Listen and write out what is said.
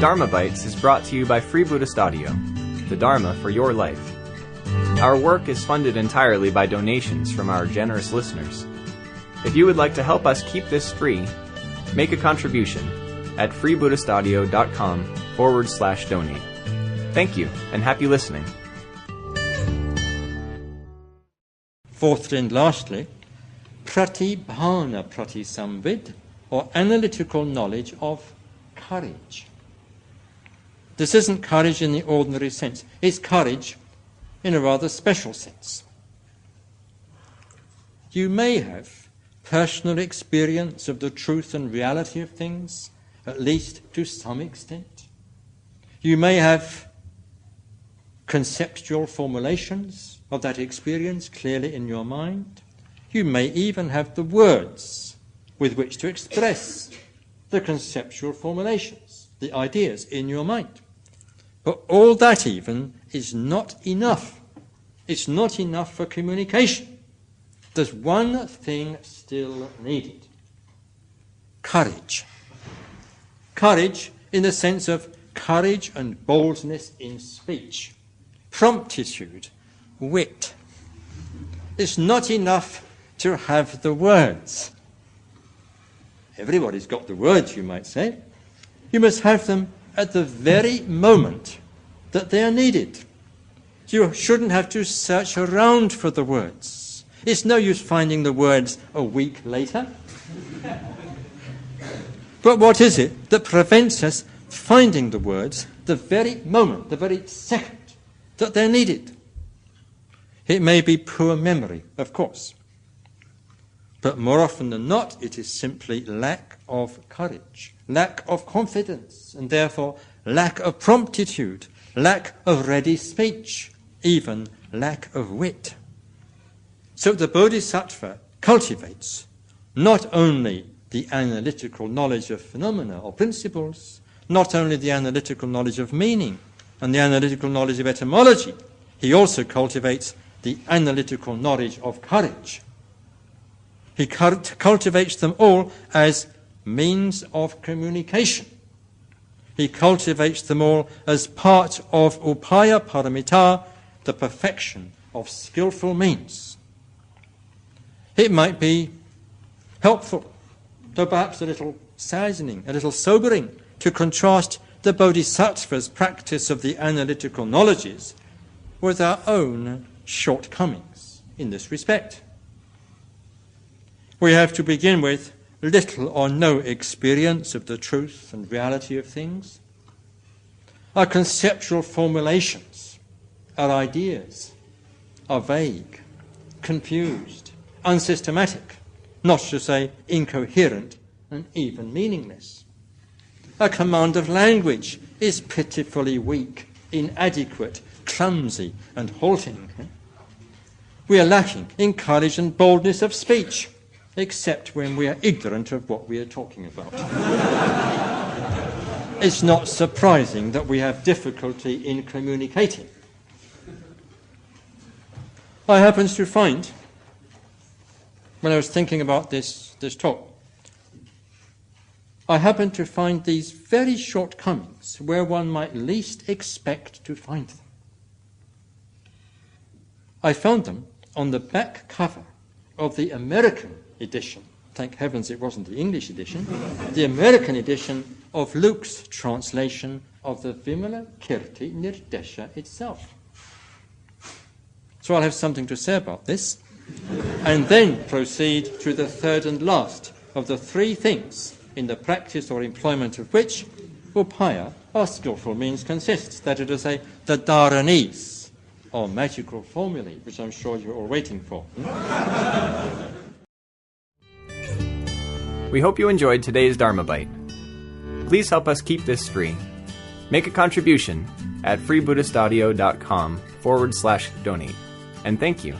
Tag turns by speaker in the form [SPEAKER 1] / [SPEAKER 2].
[SPEAKER 1] Dharmabytes is brought to you by Free Buddhist Audio, the Dharma for your life. Our work is funded entirely by donations from our generous listeners. If you would like to help us keep this free, make a contribution at freebuddhistaudio.com/donate. Thank you, and happy listening.
[SPEAKER 2] Fourthly and lastly, pratibhana pratisamvid, or analytical knowledge of courage. This isn't courage in the ordinary sense. It's courage in a rather special sense. You may have personal experience of the truth and reality of things, at least to some extent. You may have conceptual formulations of that experience clearly in your mind. You may even have the words with which to express the conceptual formulations, the ideas in your mind. But all that even is not enough. It's not enough for communication. There's one thing still needed. Courage. Courage in the sense of courage and boldness in speech. Promptitude, wit. It's not enough to have the words. Everybody's got the words, you might say. You must have them at the very moment that they are needed. You shouldn't have to search around for the words. It's no use finding the words a week later. But what is it that prevents us finding the words the very moment, the very second that they're needed? It may be poor memory, of course. But more often than not, it is simply lack of courage, lack of confidence, and therefore lack of promptitude, lack of ready speech, even lack of wit. So the Bodhisattva cultivates not only the analytical knowledge of phenomena or principles, not only the analytical knowledge of meaning and the analytical knowledge of etymology, he also cultivates the analytical knowledge of courage. He cultivates them all as means of communication. He cultivates them all as part of upaya paramita, the perfection of skillful means. It might be helpful, though perhaps a little saddening, a little sobering, to contrast the Bodhisattva's practice of the analytical knowledges with our own shortcomings in this respect. We have to begin with little or no experience of the truth and reality of things. Our conceptual formulations, our ideas, are vague, confused, unsystematic, not to say incoherent and even meaningless. Our command of language is pitifully weak, inadequate, clumsy and halting. We are lacking in courage and boldness of speech, except when we are ignorant of what we are talking about. It's not surprising that we have difficulty in communicating. I happened to find, when I was thinking about this talk, I happened to find these very shortcomings where one might least expect to find them. I found them on the back cover of the American edition. Thank heavens it wasn't the English edition. The American edition of Luke's translation of the Vimala Kirti Nirdesha itself. So I'll have something to say about this, and then proceed to the third and last of the three things in the practice or employment of which upaya, or skillful means, consists. That is to say, the dharanis, or magical formulae, which I'm sure you're all waiting for.
[SPEAKER 1] We hope you enjoyed today's Dharmabyte. Please help us keep this free. Make a contribution at freebuddhistaudio.com/donate. And thank you.